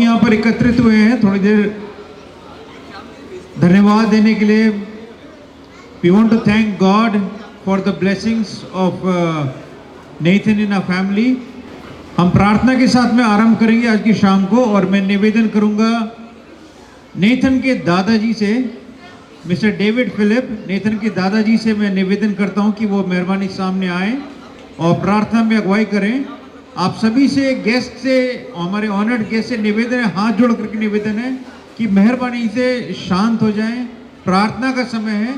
यहाँ पर एकत्रित हुए हैं थोड़ी देर धन्यवाद देने के लिए। We want to thank God for the blessings of Nathan in a family. हम प्रार्थना के साथ में आरंभ करेंगे आज की शाम को, और मैं निवेदन करूंगा नेथन के दादाजी से, मिस्टर डेविड फिलिप। नेथन के दादाजी से मैं निवेदन करता हूं कि वो मेहरबानी सामने आए और प्रार्थना में अगुवाई करें। आप सभी से, गेस्ट से, हमारे ऑनर्ड गेस्ट से निवेदन है, हाथ जोड़ करके निवेदन है कि मेहरबानी से शांत हो जाएं। प्रार्थना का समय है,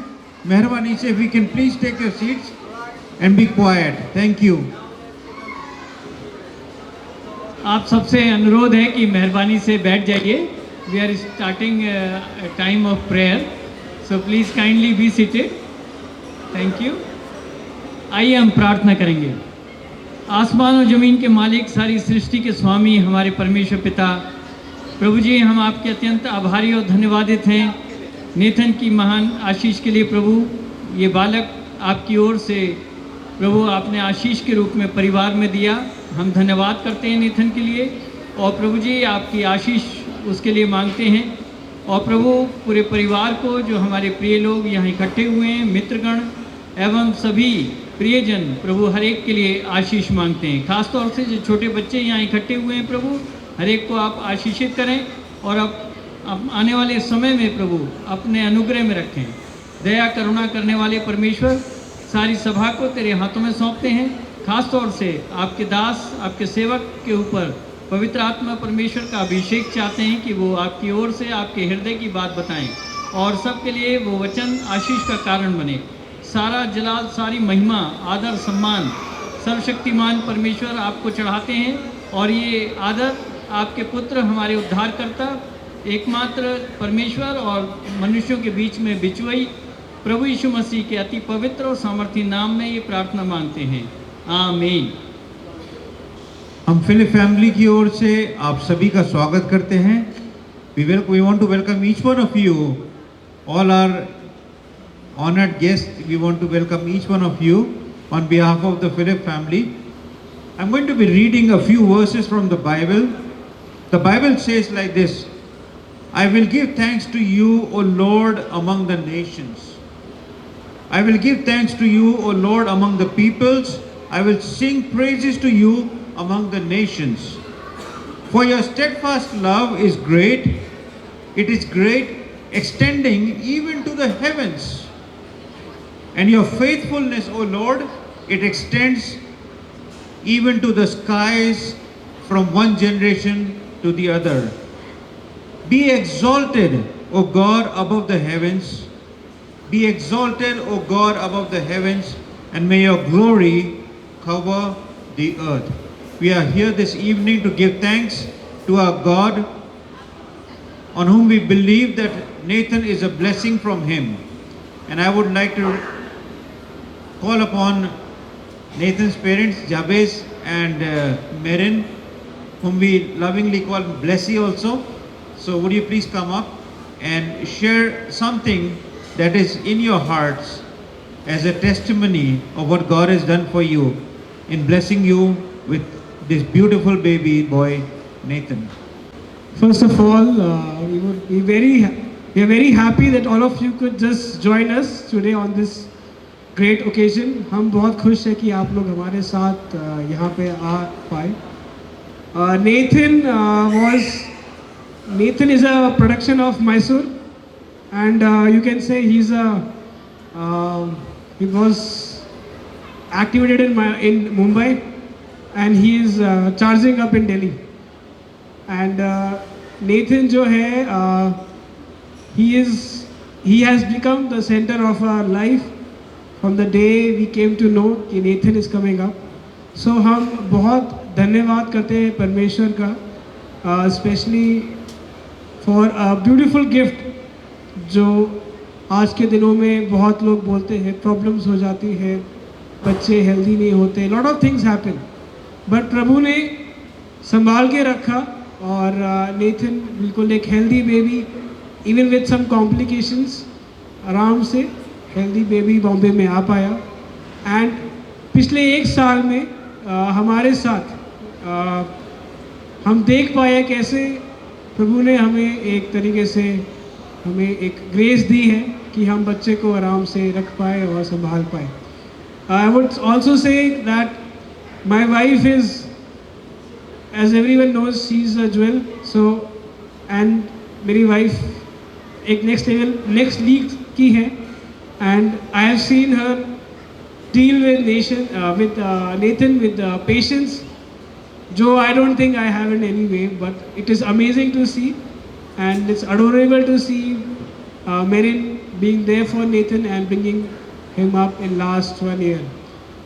मेहरबानी से we can please take your seats and be quiet. Thank you. आप सबसे अनुरोध है कि मेहरबानी से बैठ जाइए। We are starting time of prayer, so please kindly be seated. Thank you. आइए हम प्रार्थना करेंगे। आसमान और ज़मीन के मालिक, सारी सृष्टि के स्वामी, हमारे परमेश्वर पिता, प्रभु जी, हम आपके अत्यंत आभारी और धन्यवादित हैं नेथन की महान आशीष के लिए। प्रभु, ये बालक आपकी ओर से प्रभु आपने आशीष के रूप में परिवार में दिया। हम धन्यवाद करते हैं नेथन के लिए, और प्रभु जी आपकी आशीष उसके लिए मांगते हैं। और प्रभु पूरे परिवार को, जो हमारे प्रिय लोग यहाँ इकट्ठे हुए हैं, मित्रगण एवं सभी प्रियजन, प्रभु हर एक के लिए आशीष मांगते हैं। खासतौर से जो छोटे बच्चे यहाँ इकट्ठे हुए हैं, प्रभु हर एक को आप आशीषित करें, और अब आने वाले समय में प्रभु अपने अनुग्रह में रखें। दया करुणा करने वाले परमेश्वर, सारी सभा को तेरे हाथों में सौंपते हैं। खास तौर से आपके दास, आपके सेवक के ऊपर पवित्र आत्मा परमेश्वर का अभिषेक चाहते हैं कि वो आपकी ओर से आपके हृदय की बात बताएं, और सबके लिए वो वचन आशीष का कारण बने। सारा जलाल, सारी महिमा, आदर, सम्मान सर्वशक्तिमान परमेश्वर आपको चढ़ाते हैं, और ये आदर आपके पुत्र, हमारे उद्धारकर्ता, एकमात्र परमेश्वर और मनुष्यों के बीच में बिचवई प्रभु यीशु मसीह के अति पवित्र और सामर्थी नाम में ये प्रार्थना मांगते हैं, आमीन। हम फिलिप फैमिली की ओर से आप सभी का स्वागत करते हैं। We want to welcome each one of you, all are honored guests. We want to welcome each one of you on behalf of the Philip family. I'm going to be reading a few verses from the Bible. The Bible says like this: I will give thanks to you, O Lord, among the nations. I will give thanks to you, O Lord, among the peoples. I will sing praises to you among the nations. For your steadfast love is great. It is great, extending even to the heavens. And your faithfulness, O Lord, it extends even to the skies, from one generation to the other. Be exalted, O God, above the heavens. Be exalted, O God, above the heavens, and may your glory cover the earth. We are here this evening to give thanks to our God, on whom we believe that Nathan is a blessing from him. And I would like to call upon Nathan's parents, Jabez and Merin, whom we lovingly call Blessy also. So would you please come up and share something that is in your hearts as a testimony of what God has done for you in blessing you with this beautiful baby boy, Nathan. First of all, we are very happy that all of you could just join us today on this great occasion. हम बहुत खुश हैं कि आप लोग हमारे साथ यहाँ पे आ पाए। Nathan is a production of Mysore, and you can say he was activated in Mumbai, and he is charging up in Delhi. And Nathan जो है, he has become the center of our life from the day we came to know कि Nathan is coming up. So हम बहुत धन्यवाद करते हैं परमेश्वर का, especially for a beautiful gift जो आज के दिनों में बहुत लोग बोलते हैं प्रॉब्लम्स हो जाती है, बच्चे हेल्दी नहीं होते, lot of things happen, but प्रभु ने संभाल के रखा, और नेथन बिल्कुल एक healthy baby, even with some complications, आराम से हेल्दी बेबी बॉम्बे में आ पाया। एंड पिछले एक साल में हमारे साथ हम देख पाए कैसे प्रभु ने हमें एक तरीके से हमें एक ग्रेस दी है कि हम बच्चे को आराम से रख पाए और संभाल पाए. I would also say that my wife is, as everyone knows, she's a jewel. So and मेरी वाइफ एक नेक्स्ट लीग की है, and I have seen her deal with Nathan with patience, जो I don't think I have in any way, but it is amazing to see, and it's adorable to see Merin being there for Nathan and bringing him up in last 1 year.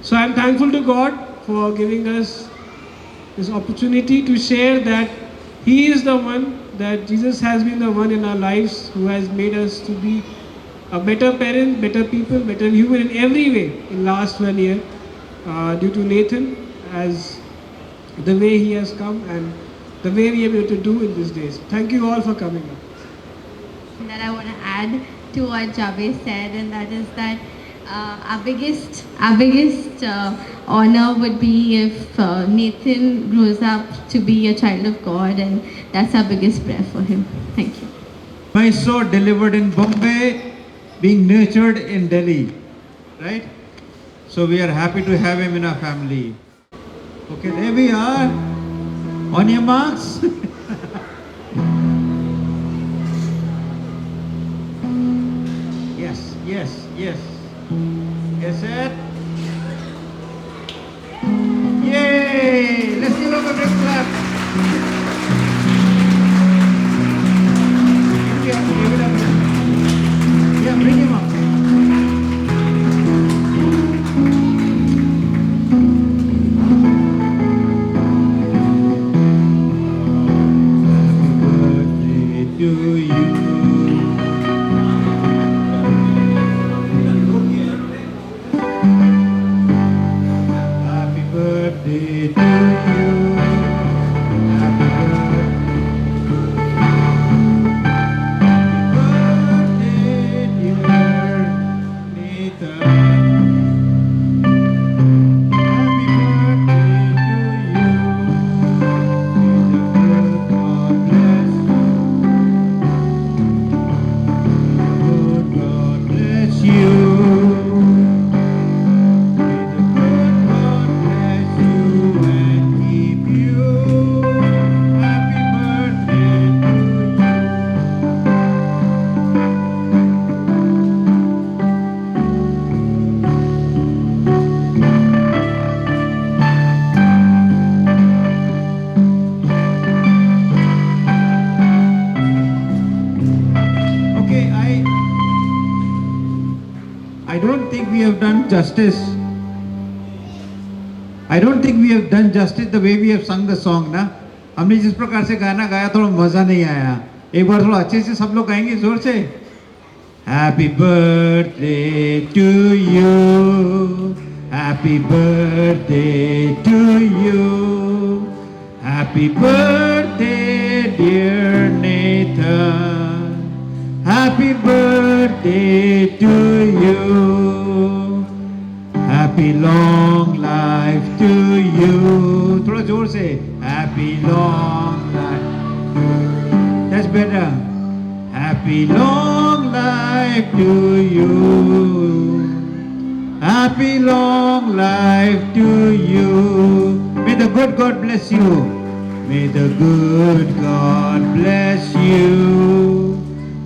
So I'm thankful to God for giving us this opportunity to share that He is the one, that Jesus has been the one in our lives who has made us to be a better parent, better people, better human in every way in last 1 year, due to Nathan, as the way he has come and the way we are able to do in these days. Thank you all for coming up. That I want to add to what Jabez said, and that is that our biggest honor would be if Nathan grows up to be a child of God, and that's our biggest prayer for him. Thank you. My soul delivered in Bombay, being nurtured in Delhi, right? So we are happy to have him in our family. Okay, there we are. On your marks. Yes, yes, yes. Yes, sir. Yay! Let's give him a big clap. Give it up. Yeah, bring him up. Happy birthday to you. Happy birthday, dear Nathan. Happy birthday to you. May the good God bless you. Okay, I don't think we have done justice. I don't think we have done justice the way we have sung the song, ना. हमने जिस प्रकार से गाना गाया थोड़ा मजा नहीं आया. एक बार थोड़ा अच्छे से सब लोग गाएंगे जोर से. Happy birthday to you. Happy birthday to you. Happy birthday, dear Nathan. Happy birthday to you. Happy long life to you. थोड़ा जोर से. Happy long life. That's better. Happy long life to you. Happy long life to you. May the good God bless you. May the good God bless you.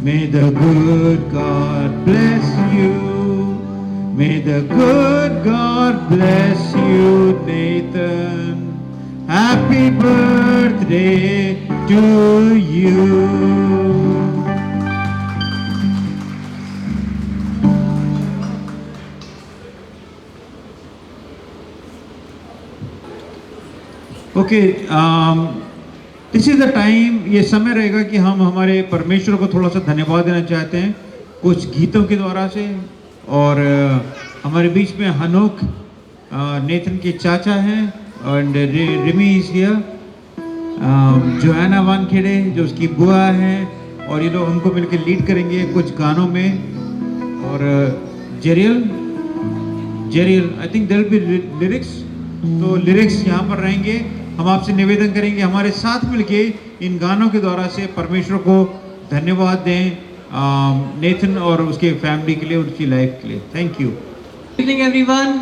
May the good God bless you. May the good God bless you, Nathan. Happy birthday to you. Okay, this is the time, ये समय रहेगा कि हम हमारे परमेश्वर को थोड़ा सा धन्यवाद देना चाहते हैं कुछ गीतों के द्वारा से. और हमारे बीच में हनोक नेथन के चाचा हैं, and Rimi is here, Joanna Wankhede जो उसकी बुआ हैं, और ये लोग उनको मिलकर लीड करेंगे कुछ गानों में. और जेरियल I think there will be lyrics, तो लिरिक्स यहाँ पर रहेंगे. हम आपसे निवेदन करेंगे हमारे साथ मिलके इन गानों के द्वारा से परमेश्वर को धन्यवाद दें नेथन और उसके फैमिली के लिए, उनकी लाइफ के लिए। Thank you. Good evening everyone,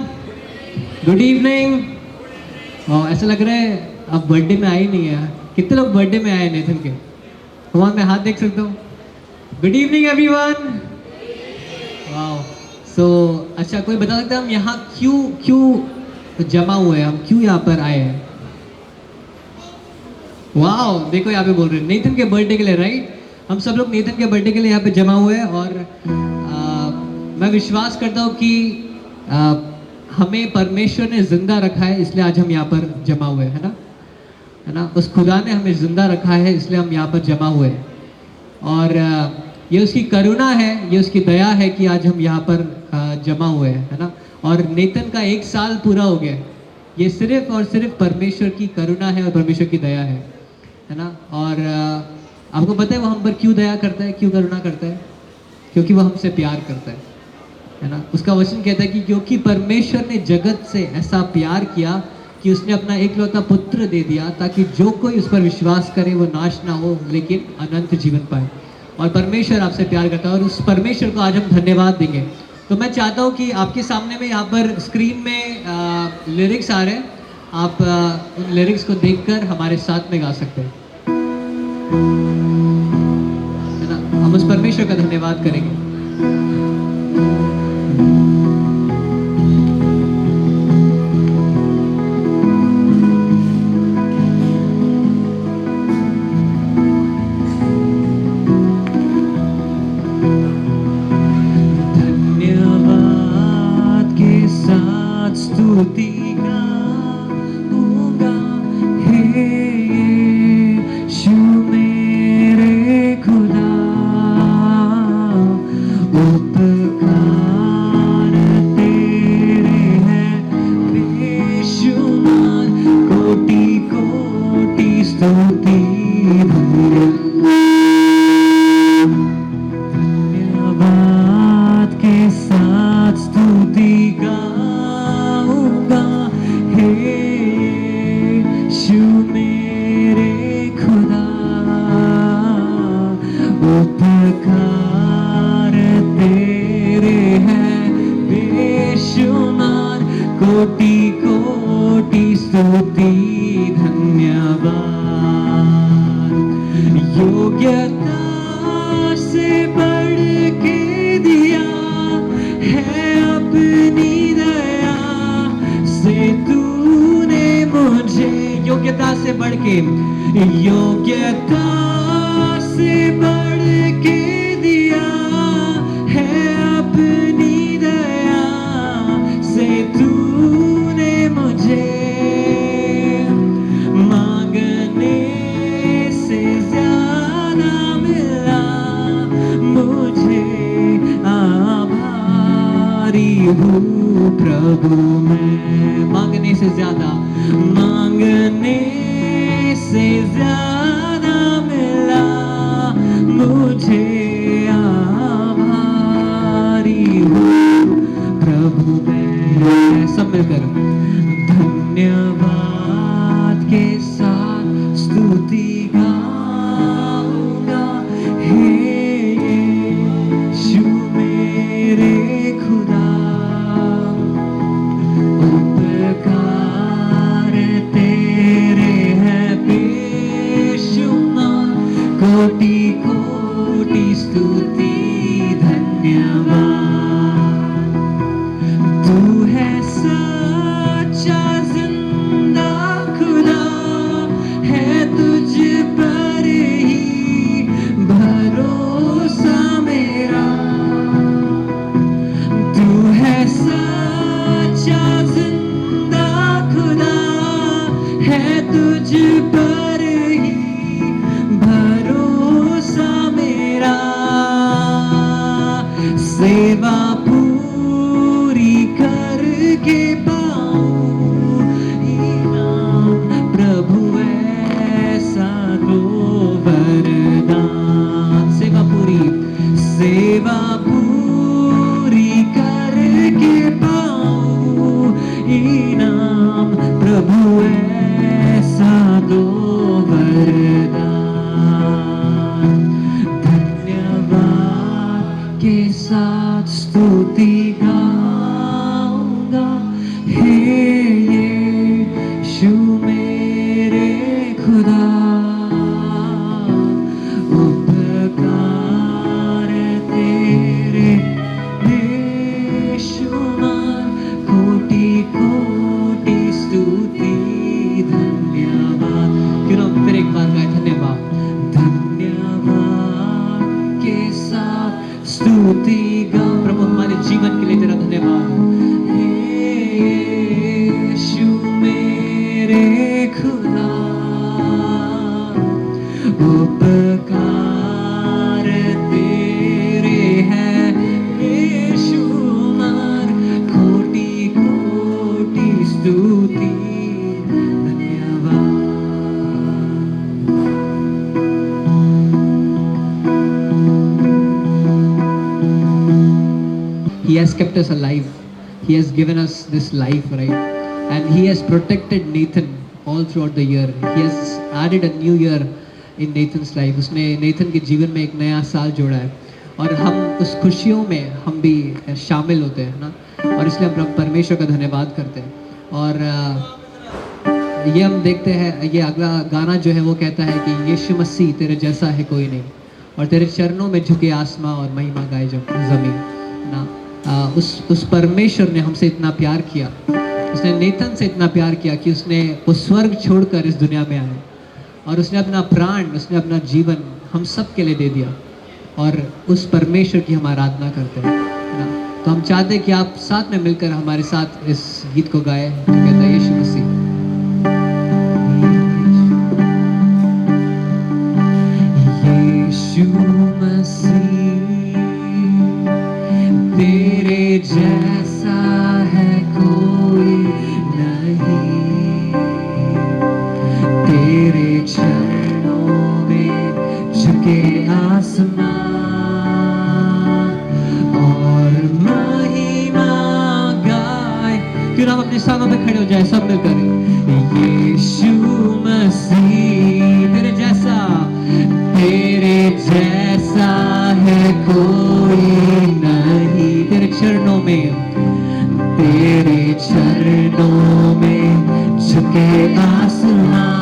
good evening. ऐसा लग रहा है अब बर्थडे में आए नहीं है। कितने लोग बर्थडे में आए नेथन के? भगवान मैं हाथ देख सकता हूँ। Good evening everyone. वाओ, सो अच्छा कोई बता सकता है हम यहाँ क्यों जमा हुए हैं, हम क्यों यहाँ पर आए हैं? वाओ, देखो यहाँ पे बोल रहे हैं नेथन के बर्थडे के लिए, राइट? हम सब लोग नेथन के बर्थडे के लिए यहाँ पे जमा हुए हैं और मैं विश्वास करता हूँ कि हमें परमेश्वर ने जिंदा रखा है, इसलिए आज हम यहाँ पर जमा हुए हैं, है ना? उस खुदा ने हमें जिंदा रखा है, इसलिए हम यहाँ पर जमा हुए हैं। और ये उसकी करुणा है, ये उसकी दया है कि आज हम यहाँ पर जमा हुए हैं, है ना? और नेतन का 1 साल पूरा हो गया। ये सिर्फ और सिर्फ परमेश्वर की करुणा है और परमेश्वर की दया है ना? और आपको पता है वो हम पर क्यों दया करता है, क्यों करुणा करता है? क्योंकि वो हमसे प्यार करता है ना? उसका वचन कहता है कि क्योंकि परमेश्वर ने जगत से ऐसा प्यार किया कि उसने अपना एकलौता पुत्र दे दिया, ताकि जो कोई उस पर विश्वास करे वो नाश ना हो लेकिन अनंत जीवन पाए। और परमेश्वर आपसे प्यार करता है और उस परमेश्वर को आज हम धन्यवाद देंगे। तो मैं चाहता हूँ कि आपके सामने में यहाँ पर स्क्रीन में लिरिक्स आ रहे हैं, आप उन लिरिक्स को देखकर हमारे साथ में गा सकते हैं, है ना? हम उस परमेश्वर का धन्यवाद करेंगे। स्तुति गाऊंगा, हे यीशु मेरे खुदा, उपकार तेरे हैं बेशुमार, कोटि कोटि स्तुति धन्यवाद के साथ स्तुति गाऊंगा, हे यीशु मेरे खुदा, उपकार तेरे हैं बेशुमार, कोटि कोटि स्तुति धन्यवाद। योग्यता से बढ़ के दिया है अपनी दया से तूने मुझे, योग्यता से बढ़ के, योग्यता से बढ़ के दिया है अपनी दया से तूने मुझे, मांगने से ज्यादा मिला मुझे, आभारी हूँ प्रभु मैं। मांगने से ज्यादा, मांगने से ज्यादा मिला मुझे, आभारी हूँ प्रभु मैं। सब मिलकर धन्यवाद के साथ स्तुति गाऊंगा, हे यीशु मेरे खुदा, उपकार तेरे हैं बेशुमार, कोटि कोटि स्तुति धन्यवाद। तू है सच्चा जिंदा खुदा, है तुझ पर ही भरोसा मेरा। तू है सच्चा जिंदा खुदा, है तुझ पर ही भरोसा मेरा। सेवा पूरी करके स्तुति गाऊंगा हे यीशु मेरे खुदा उपकार तेरे बेशुमार कोटि कोटि स्तुति धन्यवाद। क्यों ना फिर एक बार गाए धन्यवाद धन्यवाद के साथ स्तुति गाओ प्रभु हमारे जीवन के लिए तेरा धन्यवाद हे यीशु मेरे खुदा उपकार तेरे हैं बेशुमार कोटि कोटि स्तुति धन्यवाद। He has kept us alive. He has given us this life, right? And He has protected Nathan all throughout the year. He has added a new year in Nathan's life. उसने नेथन के जीवन में एक नया साल जोड़ा है और हम उस खुशियों में हम भी शामिल होते हैं ना, और इसलिए हम परमेश्वर का धन्यवाद करते हैं। और ये हम देखते हैं, ये अगला गाना जो है वो कहता है कि यीशु मसीह तेरे जैसा है कोई नहीं, और तेरे चरणों में झुके आसमां और महिमा गाए जमीन ना। उस परमेश्वर ने हमसे इतना प्यार किया, उसने नेथन से इतना प्यार किया कि उसने वो स्वर्ग छोड़कर इस दुनिया में आए और उसने अपना प्राण, उसने अपना जीवन हम सब के लिए दे दिया, और उस परमेश्वर की हम आराधना करते हैं ना। तो हम चाहते हैं कि आप साथ में मिलकर हमारे साथ इस गीत को गाएं जो कहता है यीशु मसीह। यीशु मसीह तेरे जैसा है कोई नहीं, तेरे चरणों में झुके आसमां और महिमा गाए। क्यों ना हम अपने स्थानों पे खड़े हो जाए सब मिलकर। यीशु मसीह तेरे जैसा है कोई नहीं, तेरे चरणों में झुके आसमां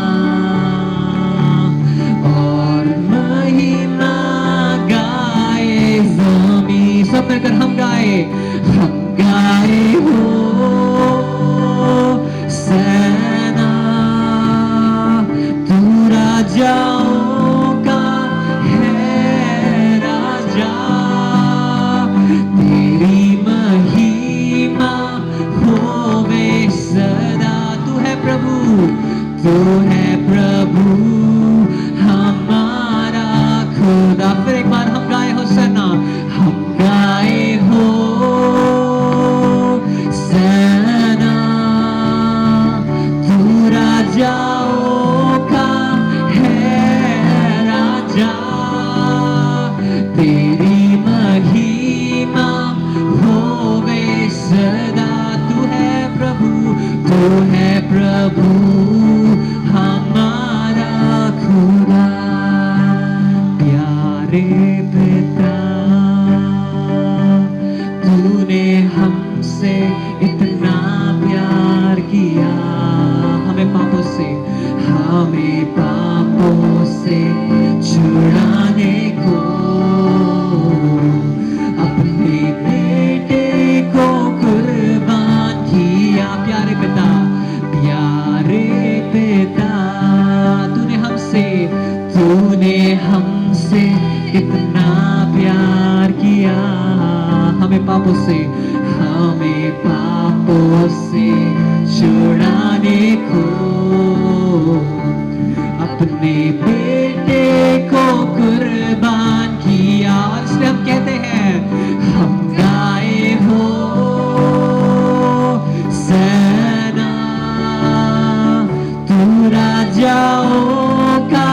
और महिमा गाए ज़मीं। सब मिलकर हम गाए हो सेना तू राजाओं का है राजा, तेरी महिमा होवे सदा। तू है प्रभु हमारा खुदा। फिर एक बार हम गाए हो सेना, हम गाए हो सेना तू राजाओं का है राजा, तेरी महिमा होवे सदा। तू है प्रभु हमारा खुदा। प्यारे पिता तूने हमसे इतना प्यार किया, हमें पापों से छुड़ाने को अपने बेटे को कुर्बान किया। प्यारे पिता तूने हमसे इतना प्यार किया, हमें पापों से छुड़ाने को अपने बेटे को कुर्बान किया। इसलिए हम कहते हैं हम गाए हो सेना तू राजाओं का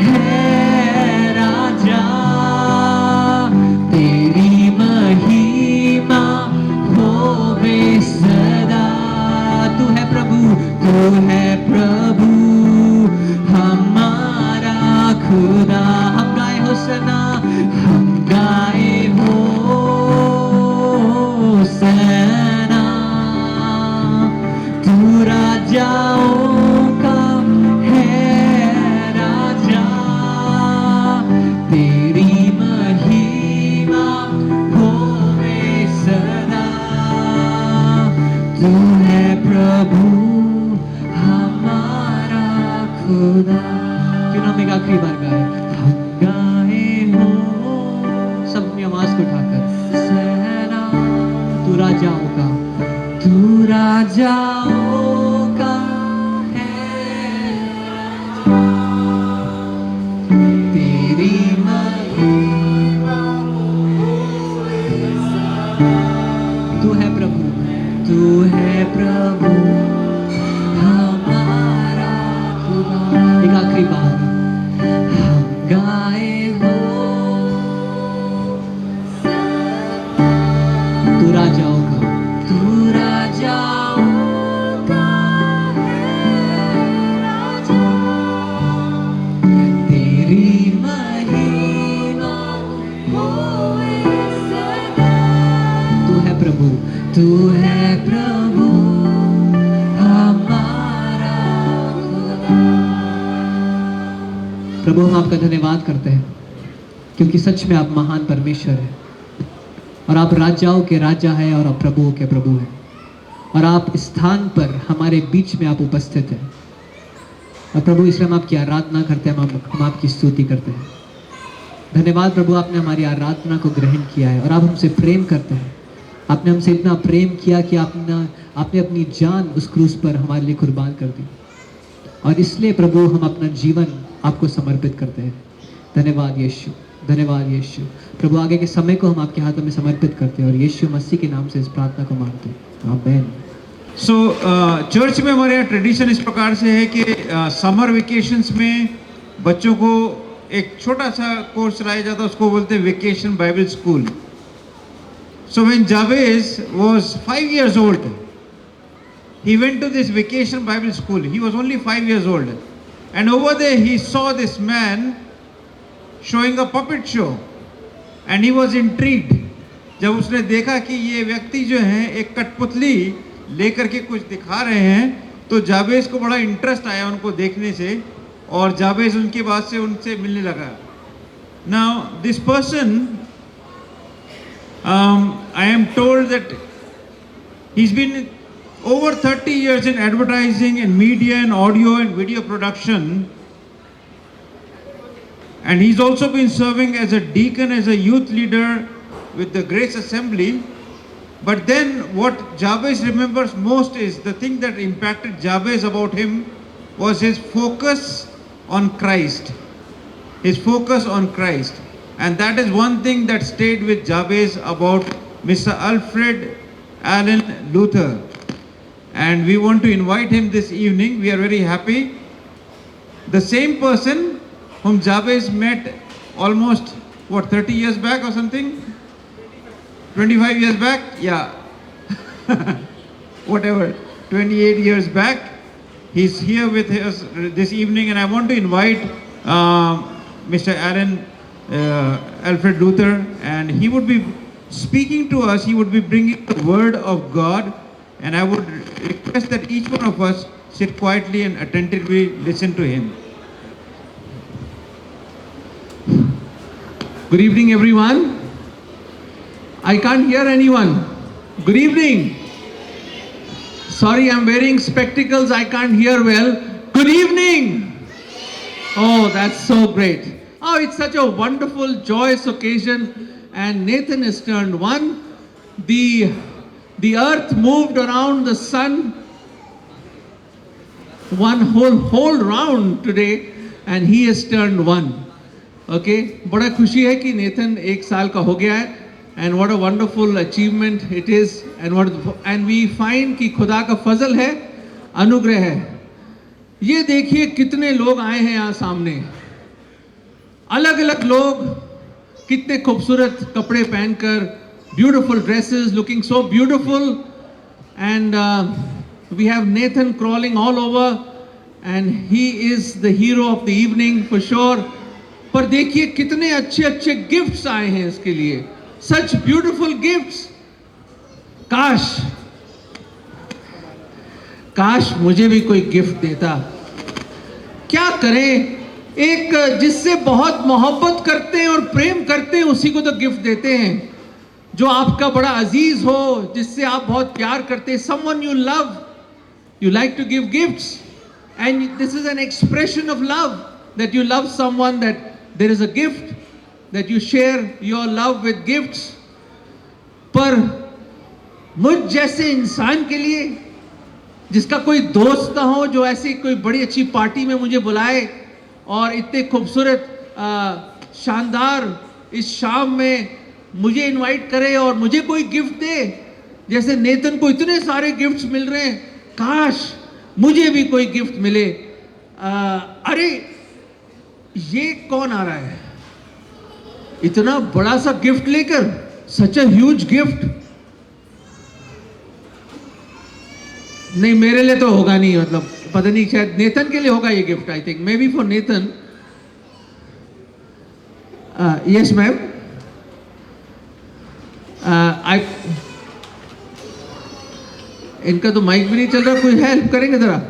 है राजा, तेरी महिमा होवे सदा। तू है प्रभु हमारा राजाओं का है तेरी महिमा तू है प्रभु तू है प्रभु हमारा खुदा एक आखिरी बार हम गाए हो तू राजाओं का तेरी महिमा होए सदा तू है प्रभु हमारा खुदा प्रभु हम आपका धन्यवाद करते हैं क्योंकि सच में आप महान परमेश्वर हैं और आप राजाओं के राजा हैं और आप प्रभुओं के प्रभु हैं और आप इस स्थान पर हमारे बीच में आप उपस्थित हैं और प्रभु इसलिए हम आपकी आराधना करते हैं हम आपकी स्तुति करते हैं धन्यवाद प्रभु आपने हमारी आराधना को ग्रहण किया है और आप हमसे प्रेम करते हैं आपने हमसे इतना प्रेम किया कि आपने अपनी जान उस क्रूस पर हमारे लिए कुर्बान कर दी और इसलिए प्रभु हम अपना जीवन आपको समर्पित करते हैं धन्यवाद यीशु प्रभु आगे के समय को हम आपके हाथों में समर्पित करते हैं और यीशु मसीह के नाम से इस प्रार्थना को मांगते हैं आमीन सो चर्च में हमारे यहाँ ट्रेडिशन इस प्रकार से है कि समर वेकेशंस में बच्चों को एक छोटा सा कोर्स चलाया जाता है उसको बोलते हैं vacation Bible school so when जावेज was 5 years old he went to this vacation Bible school he was only 5 years old and over there he saw this man showing a puppet show and he was intrigued जब उसने देखा कि ये व्यक्ति जो हैं एक कठपुतली लेकर के कुछ दिखा रहे हैं तो जावेज को बड़ा इंटरेस्ट आया उनको देखने से और जावेज उनके बाद से उनसे मिलने लगा now this person I am told that he's been over 30 years in advertising and media and audio and video production and he's also been serving as a deacon as a youth leader with the Grace Assembly. But then what Jabez remembers most is the thing that impacted Jabez about him was his focus on Christ. His focus on Christ. And that is one thing that stayed with Jabez about Mr. Alfred Allen Luther. And we want to invite him this evening. We are very happy. The same person whom Jabez met almost, 30 years back or something? 25 years back? Yeah. Whatever. 28 years back. He's here with us this evening and I want to invite Mr. Alfred Luther and he would be speaking to us, he would be bringing the word of God and I would request that each one of us sit quietly and attentively listen to him. Good evening everyone. I can't hear anyone. Good evening. Sorry, I'm wearing spectacles, I can't hear well. Good evening. Oh, that's so great. Oh, it's such a wonderful, joyous occasion. And Nathan has turned 1. The earth moved around the sun one whole round today and he has turned 1. Okay, बड़ा खुशी है कि Nathan 1 साल का हो गया है and what a wonderful achievement it is and we find कि खुदा का फजल है, अनुग्रह है. ये देखिए कितने लोग आए हैं यहाँ सामने, अलग अलग लोग, कितने खूबसूरत कपड़े पहनकर, beautiful dresses, looking so beautiful and we have Nathan crawling all over and he is the hero of the evening for sure. पर देखिए कितने अच्छे अच्छे गिफ्ट्स आए हैं इसके लिए, such beautiful gifts. काश मुझे भी कोई गिफ्ट देता. क्या करें, एक जिससे बहुत मोहब्बत करते हैं और प्रेम करते हैं उसी को तो गिफ्ट देते हैं. जो आपका बड़ा अजीज हो, जिससे आप बहुत प्यार करते हैं, someone you love, you like to give gifts and this is an expression of love that you love someone, that there is a gift that you share your love with gifts. पर मुझ जैसे इंसान के लिए जिसका कोई दोस्त ना हो जो ऐसी कोई बड़ी अच्छी पार्टी में मुझे बुलाए और इतने खूबसूरत शानदार इस शाम में मुझे इनवाइट करे और मुझे कोई गिफ्ट दे। जैसे नेतन को इतने सारे गिफ्ट्स मिल रहे हैं, काश मुझे भी कोई गिफ्ट मिले। अरे ये कौन आ रहा है इतना बड़ा सा गिफ्ट लेकर, सच अ ह्यूज गिफ्ट। नहीं मेरे लिए तो होगा नहीं, मतलब पता नहीं, शायद नेतन के लिए होगा ये gift. I think maybe for Nathan. Yes ma'am, I इनका तो माइक भी नहीं चल रहा, कोई हेल्प करेंगे जरा?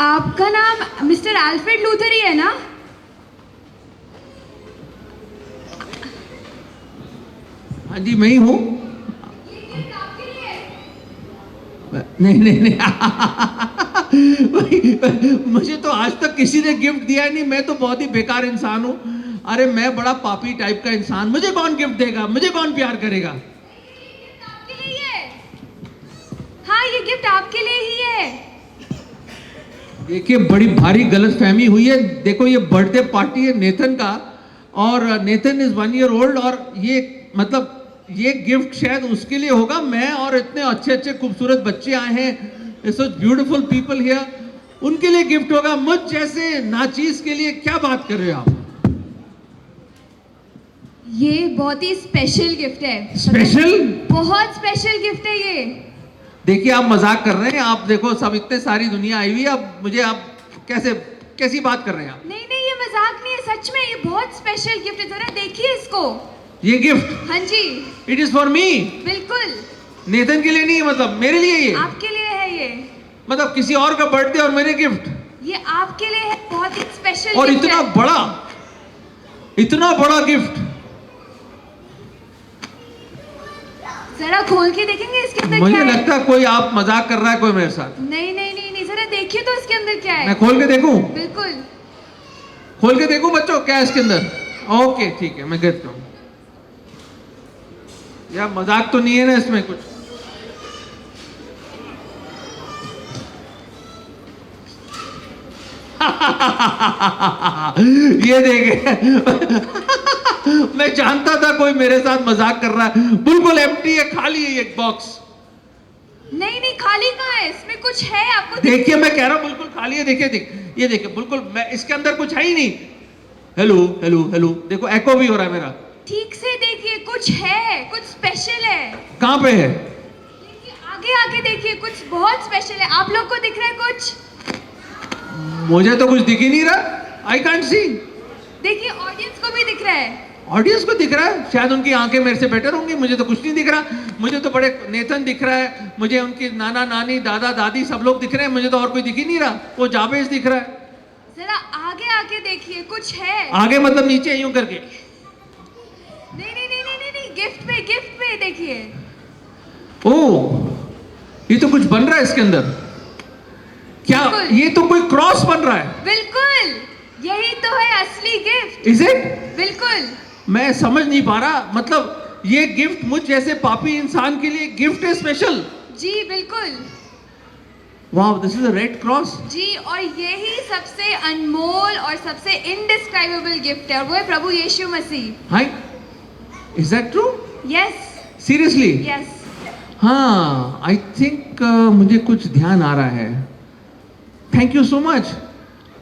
आपका नाम मिस्टर अल्फ्रेड लूथर ही है ना? हाँ जी मैं ही हूँ। नहीं नहीं नहीं मुझे तो आज तक किसी ने गिफ्ट दिया नहीं, मैं तो बहुत ही बेकार इंसान हूँ। अरे मैं बड़ा पापी टाइप का इंसान, मुझे कौन गिफ्ट देगा, मुझे कौन प्यार करेगा? आपके लिए ही है। हाँ ये गिफ्ट आपके लिए ही है। देखिए बड़ी भारी गलतफहमी हुई है। देखो ये बर्थडे पार्टी है नेथन का और नेथन इज 1 year old और ये मतलब ये गिफ्ट शायद उसके लिए होगा। मैं और इतने अच्छे अच्छे खूबसूरत बच्चे आए हैं, सच ब्यूटीफुल पीपल हियर, उनके लिए गिफ्ट होगा। मुझ जैसे नाचीज के लिए क्या बात कर रहे हो आप? ये बहुत ही स्पेशल गिफ्ट है। स्पेशल? बहुत स्पेशल गिफ्ट है ये। देखिए आप मजाक कर रहे हैं। आप देखो सब इतने सारी दुनिया आई हुई है, अब मुझे आप कैसी बात कर रहे हैं आप? नहीं नहीं ये मजाक नहीं है, सच में ये बहुत स्पेशल गिफ्ट है। जरा देखिए इसको। ये गिफ्ट? हाँ जी इट इज फॉर मी। बिल्कुल। नेथन के लिए नहीं, मतलब मेरे लिए ये। आपके लिए है ये। मतलब किसी और का बर्थडे और मेरे गिफ्ट? ये आपके लिए है, बहुत ही स्पेशल और गिफ्ट इतना बड़ा गिफ्ट। जरा खोल के देखेंगे इसके अंदर मुझे क्या है? लगता है कोई आप मजाक कर रहा है कोई मेरे साथ। नहीं नहीं नहीं नहीं, जरा देखिए तो इसके अंदर क्या है। मैं खोल के देखूं? बिल्कुल। खोल के देखूं बच्चों क्या है इसके अंदर? ओके ठीक है, मैं देखता हूं। यार मजाक तो नहीं है ना इसमें कुछ? ये देखे मैं जानता था कोई मेरे साथ मजाक कर रहा है। बिल्कुल एम्प्टी है, खाली है एक बॉक्स। नहीं नहीं खाली कहाँ है, इसमें कुछ है आपको देखिए मैं कह रहा हूं बिल्कुल खाली है। देखिए ये देखिए बिल्कुल, मैं इसके अंदर कुछ है ही नहीं। हेलो हेलो हेलो, देखो एको भी हो रहा है मेरा। ठीक से देखिए, कुछ है, कुछ स्पेशल है। कहाँ पे है? देखिए आगे आगे देखिए, कुछ बहुत स्पेशल है। आप लोग को दिख रहा है कुछ? मुझे तो कुछ दिख ही नहीं रहा। I can't see. देखिए ऑडियंस को भी दिख रहा है। ऑडियंस को दिख रहा है, शायद उनकी आंखें मेरे से बेटर होंगी। मुझे तो कुछ नहीं दिख रहा। मुझे तो बड़े नेथन दिख रहा है, मुझे उनकी नाना नानी दादा दादी सब लोग दिख रहे हैं, मुझे तो और कोई दिख ही नहीं रहा। वो जावेज दिख रहा है। जरा आगे आके देखिए, कुछ है। आगे मतलब नीचे यूं करके? नहीं नहीं नहीं नहीं नहीं, गिफ्ट पे देखिए। ओह ये तो कुछ बन रहा है इसके अंदर। क्या बिल्कुल। ये तो कोई क्रॉस बन रहा है? बिल्कुल, यही तो है असली गिफ्ट। Is it? बिल्कुल। मैं समझ नहीं पा रहा, मतलब ये गिफ्ट मुझ जैसे पापी इंसान के लिए गिफ्ट है स्पेशल? जी बिल्कुल। Wow, this is a red cross. जी, और यही सबसे अनमोल और सबसे इनडिस्क्राइबेबल गिफ्ट है, और वो है प्रभु Yeshu Masih. Hi, is that true? Yes seriously? Yes. हाँ, आई थिंक मुझे कुछ ध्यान आ रहा है। Thank you so much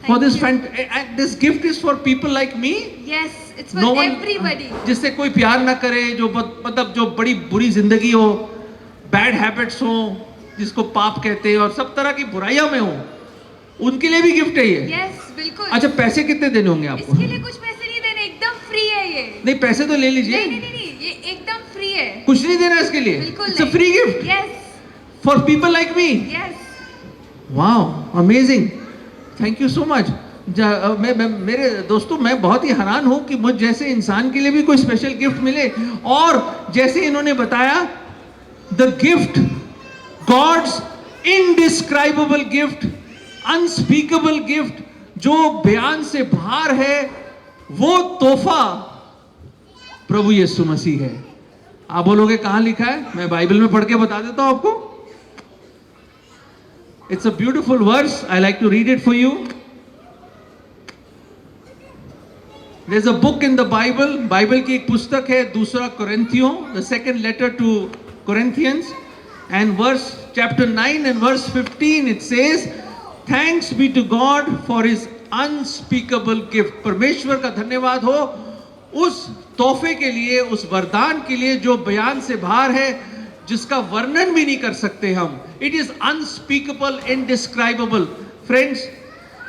for this this gift is for people like me. Yes, it's for everybody. जिससे कोई प्यार ना करे, जो मतलब जो बड़ी बुरी जिंदगी हो, बैड हैबिट्स हो, जिसको पाप कहते हैं और सब तरह की बुराइयां में हो, उनके लिए भी गिफ्ट है ये। यस बिल्कुल। अच्छा पैसे कितने देने होंगे आपको? इसके लिए कुछ पैसे नहीं देने, एकदम फ्री है ये। नहीं पैसे तो ले लीजिए। नहीं नहीं नहीं नहीं, ये एकदम फ्री है। कुछ नहीं देना इसके लिए? बिल्कुल it's a free gift yes for people like me. Yes. Wow, amazing, thank you so much. मेरे दोस्तों, मैं बहुत ही हैरान हूं कि मुझ जैसे इंसान के लिए भी कोई स्पेशल गिफ्ट मिले। और जैसे इन्होंने बताया, the gift, God's indescribable gift, unspeakable gift, जो बयान से बाहर है, वो तोहफा प्रभु यीशु मसीह है। आप बोलोगे कहां लिखा है? मैं बाइबल में पढ़ के बता देता हूं आपको। It's a beautiful verse. I like to read it for you. There's a book in the Bible. Bible की एक पुस्तक है, दूसरा Corinthians, the second letter to Corinthians, and verse chapter 9 and verse 15 it says, thanks be to God for his unspeakable gift. परमेश्वर का धन्यवाद हो उस तोहफे के लिए, उस वरदान के लिए जो बयान से बाहर है, जिसका वर्णन भी नहीं कर सकते हम. It is unspeakable, indescribable. Friends,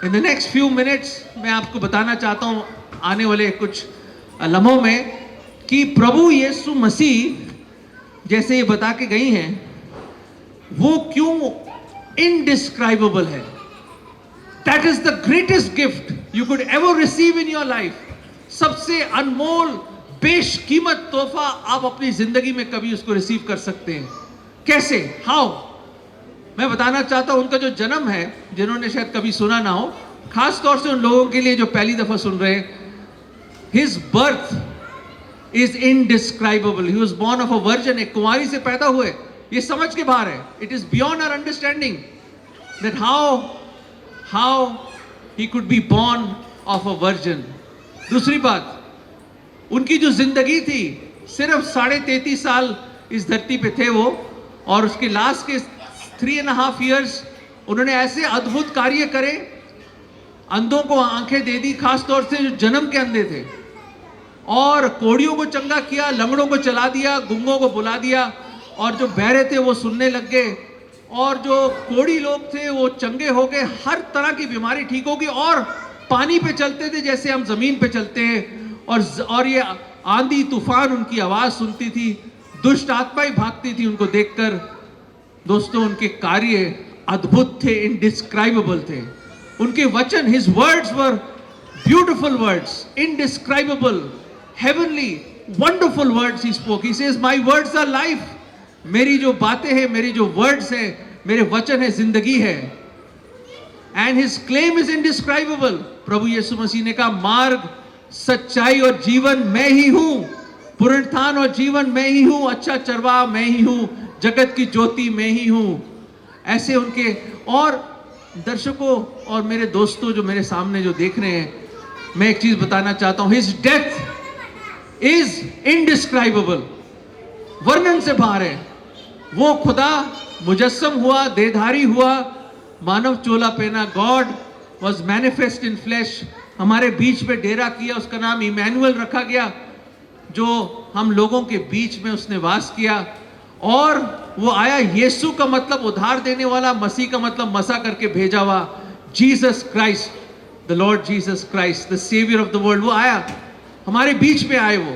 in the next few minutes मैं आपको बताना चाहता हूँ आने वाले कुछ लम्हों में कि प्रभु यीशु मसीह जैसे ये बता के गई हैं वो क्यों indescribable है. That is the greatest gift you could ever receive in your life. सबसे अनमोल बेशकीमत तोहफा आप अपनी जिंदगी में कभी उसको रिसीव कर सकते हैं. कैसे? हाउ? मैं बताना चाहता हूं उनका जो जन्म है, जिन्होंने शायद कभी सुना ना हो, खास तौर से उन लोगों के लिए जो पहली दफा सुन रहे हैं, his birth is indescribable. He was born of a virgin. एक कुंवारी से पैदा हुए. ये समझ के बाहर है. It is beyond our understanding that how he could be born of a virgin. दूसरी बात, उनकी जो जिंदगी थी, सिर्फ 33.5 साल इस धरती पे थे वो, और उसके लास्ट के 3.5 years उन्होंने ऐसे अद्भुत कार्य करे, अंधों को आंखें दे दी, खास तौर से जो जन्म के अंधे थे, और कोड़ियों को चंगा किया, लंगड़ों को चला दिया, गूंगों को बुला दिया, और जो बहरे थे वो सुनने लग गए, और जो कोड़ी लोग थे वो चंगे हो गए, हर तरह की बीमारी ठीक होगी, और पानी पे चलते थे जैसे हम जमीन पे चलते हैं, और ये आंधी तूफान उनकी आवाज सुनती थी, दुष्ट आत्माएं भागती थी उनको देखकर. दोस्तों, उनके कार्य अद्भुत थे, इनडिस्क्राइबेबल थे. उनके वचन, his words were beautiful words, indescribable, heavenly, wonderful words he spoke. He says my words our life. मेरी जो बातें हैं, मेरी जो वर्ड्स हैं, मेरे वचन है, जिंदगी है. And his claim is indescribable. प्रभु यीशु मसीह ने कहा, मार्ग, सच्चाई और जीवन मैं ही हूं, पुनरुत्थान और जीवन मैं ही हूं, अच्छा चरवाहा मैं ही हूं, जगत की ज्योति मैं ही हूं. ऐसे उनके, और दर्शकों और मेरे दोस्तों जो मेरे सामने जो देख रहे हैं, मैं एक चीज बताना चाहता हूं. His death is indescribable. वर्णन से बाहर है. वो खुदा मुजस्सम हुआ, देहधारी हुआ, मानव चोला पहना. God was manifest in flash. हमारे बीच में डेरा किया, उसका नाम इमैनुअल रखा गया, जो हम लोगों के बीच में उसने वास किया. और वो आया, यीशु का मतलब उद्धार देने वाला, मसीह का मतलब मसा करके भेजा हुआ. Jesus Christ, the Lord Jesus Christ, the saviour of the world. वो आया, हमारे बीच में आए. वो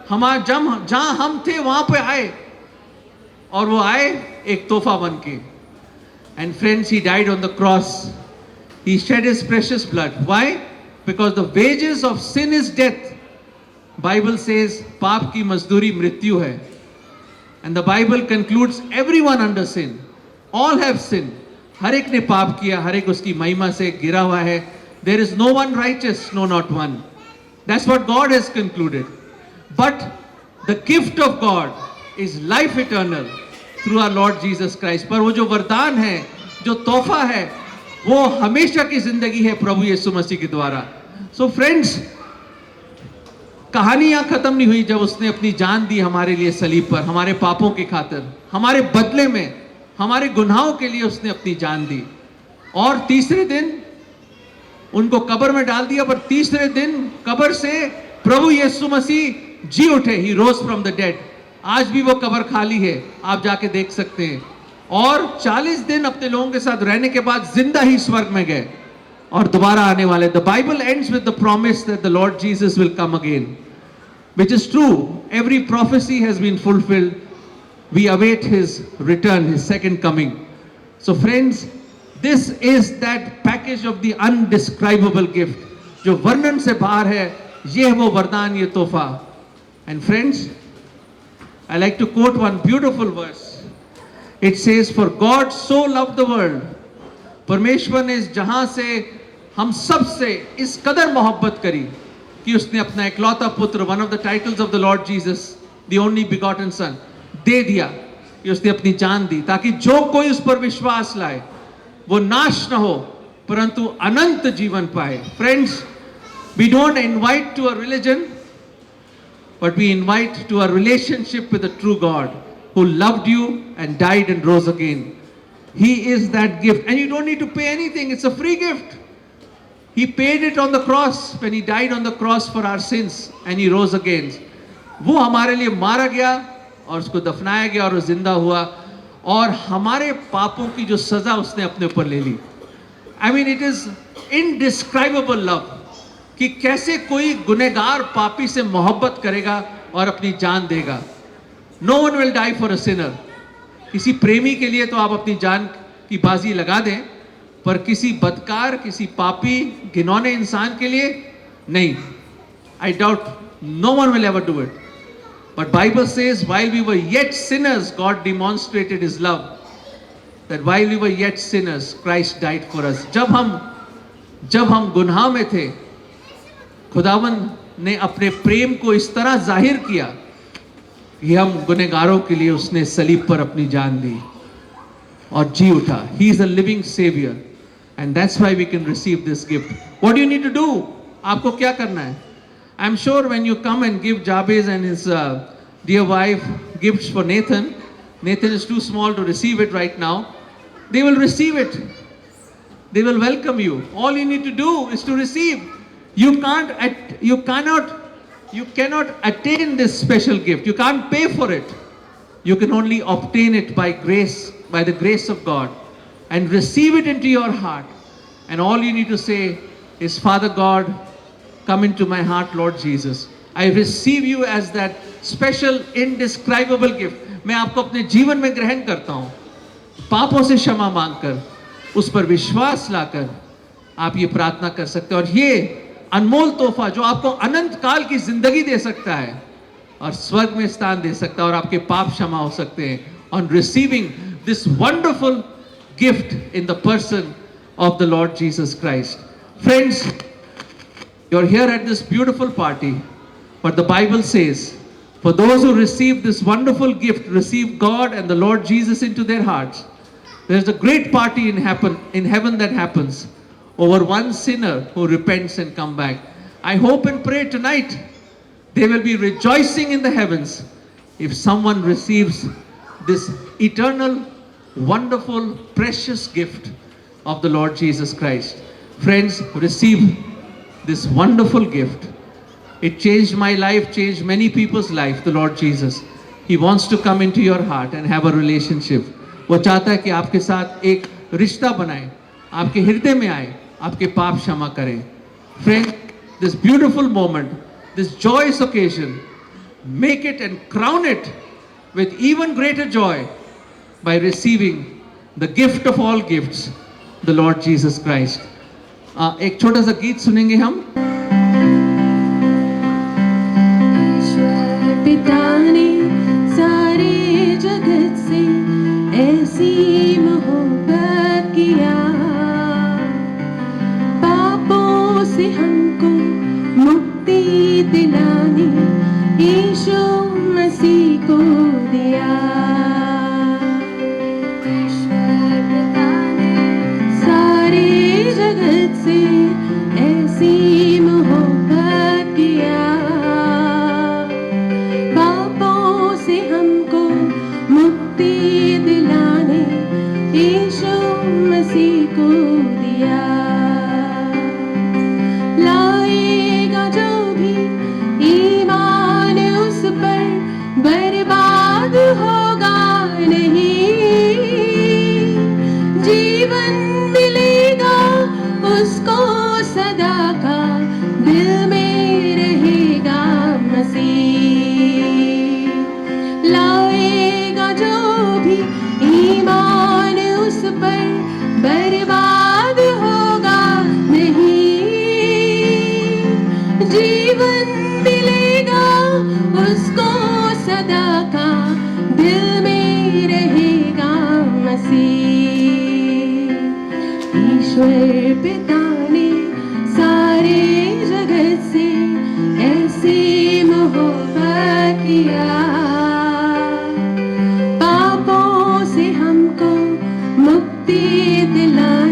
हमारे जहां हम थे वहां पे आए, और वो आए एक तोहफा बन के. And friends, he died on the cross. He shed his precious blood. Why? Because the wages of sin is death. Bible says पाप की मजदूरी मृत्यु है. And the Bible concludes everyone under sin, all have sin. हर एक ने पाप किया, हर एक उसकी महिमा से गिरा हुआ है. There is no one righteous, no not one. That's what God has concluded. But the gift of God is life eternal through our Lord Jesus Christ. पर वो जो वरदान है, जो तोहफा है, वो हमेशा की जिंदगी है प्रभु यीशु मसीह के द्वारा. सो फ्रेंड्स, कहानी यहां खत्म नहीं हुई. जब उसने अपनी जान दी हमारे लिए सलीब पर, हमारे पापों की खातिर, हमारे बदले में, हमारे गुनाहों के लिए उसने अपनी जान दी. और तीसरे दिन उनको कब्र में डाल दिया, पर तीसरे दिन कब्र से प्रभु यीशु मसीह जी उठे. ही रोज फ्रॉम द डेड. आज भी वो कब्र खाली है, आप जाके देख सकते हैं. और 40 दिन अपने लोगों के साथ रहने के बाद जिंदा ही स्वर्ग में गए और दोबारा आने वाले. The Bible ends with the promise that the Lord Jesus will come again, which is true. Every prophecy has been fulfilled. We await his return, his second coming. So friends, this is that package of the undescribable gift, जो वर्णन से बाहर है. ये है वो वरदान, ये तोहफा. And friends, I like to quote one beautiful verse. It says, for God so loved the world. परमेश्वर ने जहां से हम सब से इस कदर मोहब्बत करी कि उसने अपना इकलौता पुत्र, one of the titles of the Lord Jesus, the only begotten son, दे दिया. कि उसने अपनी जान दी ताकि जो कोई उस पर विश्वास लाए वो नाश न हो परंतु अनंत जीवन पाए। Friends, we don't invite to a religion, but we invite to a relationship with the true God who loved you and died and rose again. He is that gift, and you don't need to pay anything. It's a free gift. He paid it on the cross when he died on the cross for our sins and he rose again. वो हमारे लिए मारा गया और उसको दफनाया गया और वो जिंदा हुआ और हमारे पापों की जो सजा उसने अपने ऊपर ले ली। I mean, it is indescribable love. कि कैसे कोई गुनहगार पापी से मोहब्बत करेगा और अपनी जान देगा। No one will die for a sinner. किसी प्रेमी के लिए तो आप अपनी जान की बाजी लगा दें, पर किसी बदकार, किसी पापी घिनौने इंसान के लिए नहीं। I doubt no one will ever do it. But Bible says while we were yet sinners God demonstrated his love, that while we were yet sinners Christ died for us. जब हम गुनाह में थे, खुदावन ने अपने प्रेम को इस तरह जाहिर किया कि हम गुनहगारों के लिए उसने सलीब पर अपनी जान दी और जी उठा। He is a living saviour and that's why we can receive this gift. What do you need to do? आपको क्या करना है? I am sure when you come and give Jabez and his dear wife gifts for Nathan, Nathan is too small to receive it right now, they will receive it, they will welcome you. All you need to do is to receive. You cannot attain this special gift. You can't pay for it. You can only obtain it by grace, by the grace of God, and receive it into your heart. And all you need to say is, Father God, come into my heart, Lord Jesus. I receive you as that special, indescribable gift. मैं आपको अपने जीवन में ग्रहण करता हूँ। पापों से क्षमा मांगकर, उस पर विश्वास लाकर आप ये प्रार्थना कर सकते हैं। और ये अनमोल तोहफा जो आपको अनंत काल की जिंदगी दे सकता है और स्वर्ग में स्थान दे सकता है और आपके पाप क्षमा हो सकते हैं, on receiving this wonderful gift in the person of the Lord Jesus Christ. Friends, you are here at this beautiful party, but the Bible says for those who receive this wonderful gift, receive God and the Lord Jesus into their hearts, there is a great party in heaven that happens over one sinner who repents and come back. I hope and pray tonight they will be rejoicing in the heavens if someone receives this eternal, wonderful, precious gift of the Lord Jesus Christ. Friends, receive this wonderful gift. It changed my life, changed many people's life, the Lord Jesus. He wants to come into your heart and have a relationship. वो चाहता है कि आपके साथ एक रिश्ता बनाए, आपके हृदय में आए, आपके पाप क्षमा करें। Friend, this beautiful moment, this joyous occasion, make it and crown it with even greater joy by receiving the gift of all gifts, the Lord Jesus Christ. एक छोटा सा गीत सुनेंगे हम। ईश्वर पिता ने सारे जगत से ऐसी मोहब्बत किया, पापों से हमको मुक्ति दिलाने यीशु मसीह को दिया। ईश्वर पिता ने सारे जगत से ऐसी मोहब्बत किया, पापों से हमको मुक्ति दिलाने यीशु मसीह को दिया। लाएगा जो भी ईमान उस पर, बर्बाद होगा नहीं, जीवन मिलेगा उसको सदा का, दिल में रहेगा मसीह। लाएगा जो भी ईमान उस पर, बर्बाद होगा नहीं, जीवन मिलेगा उसको सदा का, दिल में रहेगा मसीह। ईश्वर पिता ने सारे जगत से ऐसी मोहब्बत किया, पापों से हमको मुक्ति दिलाने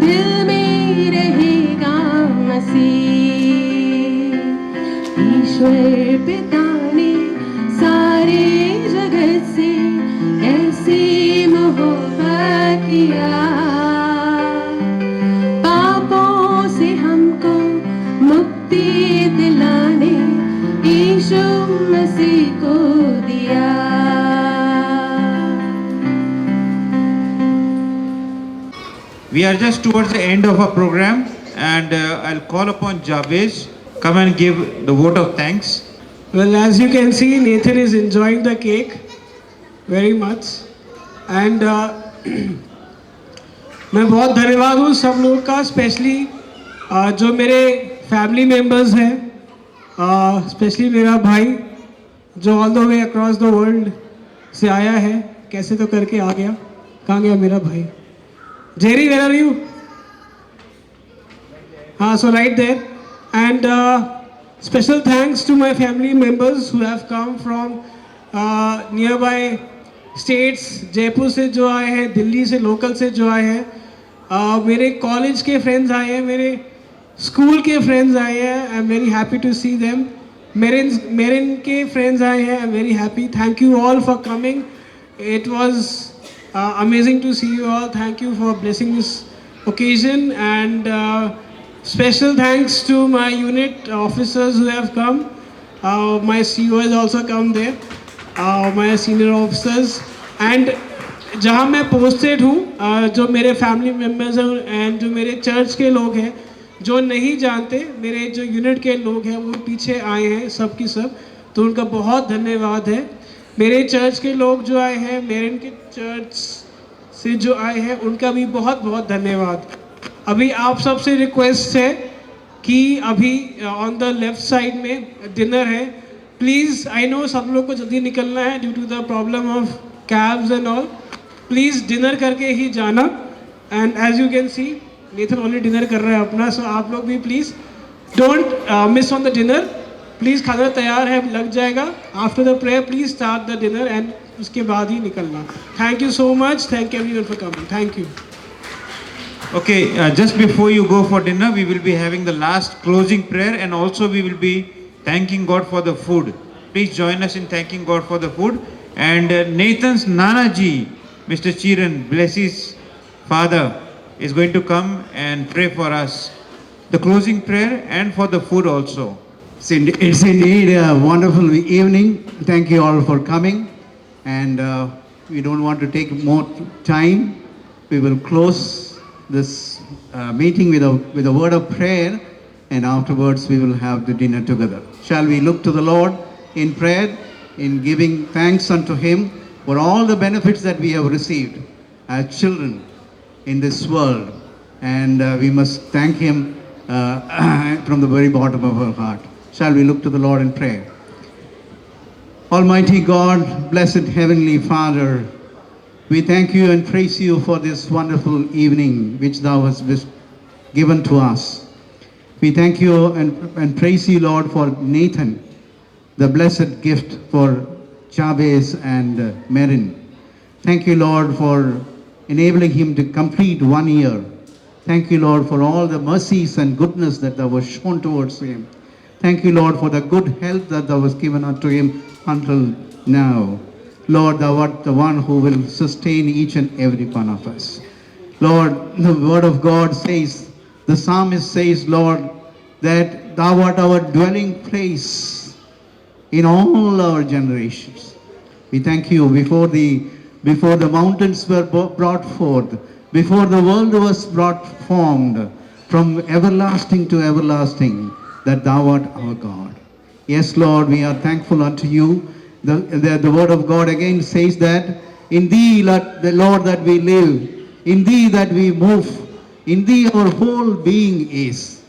दिल में रहेगा मसीह। ईश्वर पिता ने सारे जगत से ऐसी मोहब्बत किया, पापों से हमको मुक्ति दिलाने यीशु मसीह को दिया। We are just towards the end of our program, and I'll call upon Jabez. Come and give the vote of thanks. Well, as you can see, Nathan is enjoying the cake very much. And मैं बहुत धन्यवाद हूँ सब लोगों का, specially जो मेरे family members हैं, स्पेशली मेरा भाई जो all the way across the world से आया है, कैसे तो करके आ गया। कहाँ गया मेरा भाई? Jerry, where are you? हाँ, so right there. And special thanks to my family members who have come from nearby states, Jaipur से जो आए हैं, दिल्ली से लोकल से जो आए हैं, मेरे कॉलेज के फ्रेंड्स आए हैं, मेरे स्कूल के फ्रेंड्स आए हैं। I am very happy to see them. Merin के फ्रेंड्स आए हैं। I am very happy. Thank you all for coming. It was amazing to see you all. Thank you for blessing this occasion, and special thanks to my unit officers who have come. My CEO has also come there, my senior officers, and जहाँ मैं posted हूँ, जो मेरे family members हैं and जो मेरे church के लोग हैं, जो नहीं जानते, मेरे जो unit के लोग हैं वो पीछे आए हैं सब की सब, तो उनका बहुत धन्यवाद है। मेरे चर्च के लोग जो आए हैं, मेरे इनके चर्च से जो आए हैं, उनका भी बहुत बहुत धन्यवाद। अभी आप सबसे रिक्वेस्ट है कि अभी ऑन द लेफ्ट साइड में डिनर है। प्लीज़, आई नो सब लोग को जल्दी निकलना है due to the problem of cabs and all. Please dinner करके ही जाना। And as you can see, Nathan already dinner कर रहा है अपना, सो आप लोग भी please don't miss on the dinner. Please, खाना तैयार है, लग जाएगा। After the prayer please start the dinner and उसके बाद ही निकलना। Thank you so much. Thank you everyone for coming. Thank you. Okay, just before you go for dinner, we will be having the last closing prayer, and also we will be thanking God for the food. Please join us in thanking God for the food. And Nathan's Nana ji, Mr. Chiran, bless his father, is going to come and pray for us. The closing prayer and for the food also. It's indeed a wonderful evening. Thank you all for coming. And we don't want to take more time. We will close this meeting with a word of prayer, and afterwards we will have the dinner together. Shall we look to the Lord in prayer, in giving thanks unto Him for all the benefits that we have received as children in this world, and we must thank Him from the very bottom of our heart. Shall we look to the Lord in prayer? Almighty God, blessed Heavenly Father, we thank you and praise you for this wonderful evening which thou hast given to us. We thank you and praise you, Lord, for Nathan, the blessed gift for Jabez and Merin. Thank you, Lord, for enabling him to complete 1 year. Thank you, Lord, for all the mercies and goodness that thou hast shown towards him. Thank you, Lord, for the good health that thou hast given unto him until now. Lord, thou art the one who will sustain each and every one of us. Lord, the word of God says, the psalmist says, Lord, that thou art our dwelling place in all our generations. We thank you before the mountains were brought forth, before the world was brought formed, from everlasting to everlasting, that thou art our God. Yes, Lord, we are thankful unto you. The word of God again says that in thee, the Lord, that we live, in thee that we move, in thee our whole being is.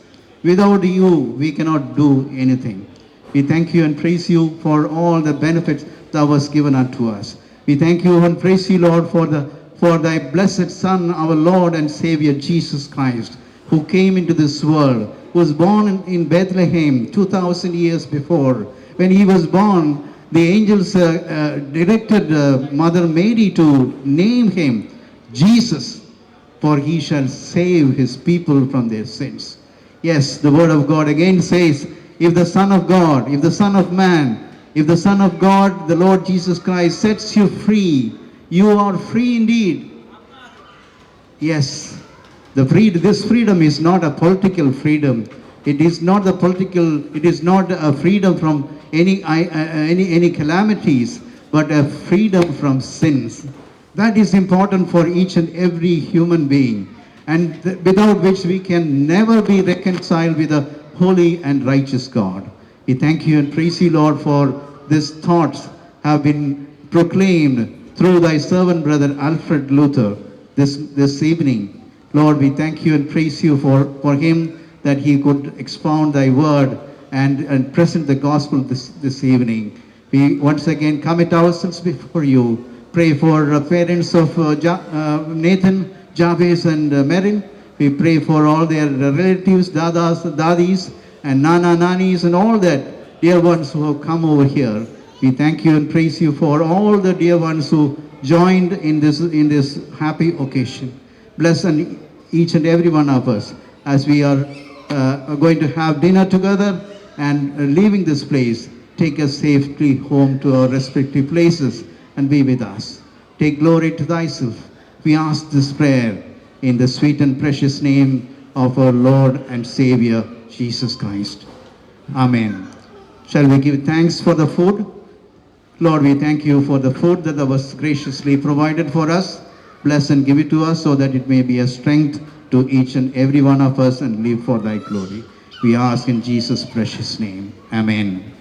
Without you, we cannot do anything. We thank you and praise you for all the benefits thou hast given unto us. We thank you and praise you, Lord, for thy blessed Son, our Lord and Savior Jesus Christ, who came into this world, who was born in Bethlehem 2000 years before. When he was born, the angels directed Mother Mary to name him Jesus, for he shall save his people from their sins. Yes, the word of God again says, if the Son of God, if the Son of Man, if the Son of God, the Lord Jesus Christ, sets you free, you are free indeed. Yes, this freedom is not a political freedom. It is not a freedom from any calamities, but a freedom from sins. That is important for each and every human being, and without which we can never be reconciled with a holy and righteous God. We thank you and praise you, Lord, for these thoughts have been proclaimed through thy servant brother Alfred Luther this evening. Lord, we thank you and praise you for him, that he could expound thy word and present the gospel this evening. We once again commit ourselves before you. Pray for parents of Nathan, Jabez and Merin. We pray for all their relatives, dadas, dadis, and nana, nanis, and all that dear ones who have come over here. We thank you and praise you for all the dear ones who joined in this happy occasion. Bless each and every one of us as we are going to have dinner together and leaving this place. Take us safely home to our respective places and be with us. Take glory to thyself. We ask this prayer in the sweet and precious name of our Lord and Savior, Jesus Christ. Amen. Shall we give thanks for the food? Lord, we thank you for the food that was graciously provided for us. Bless and give it to us so that it may be a strength to each and every one of us and live for thy glory. We ask in Jesus' precious name. Amen.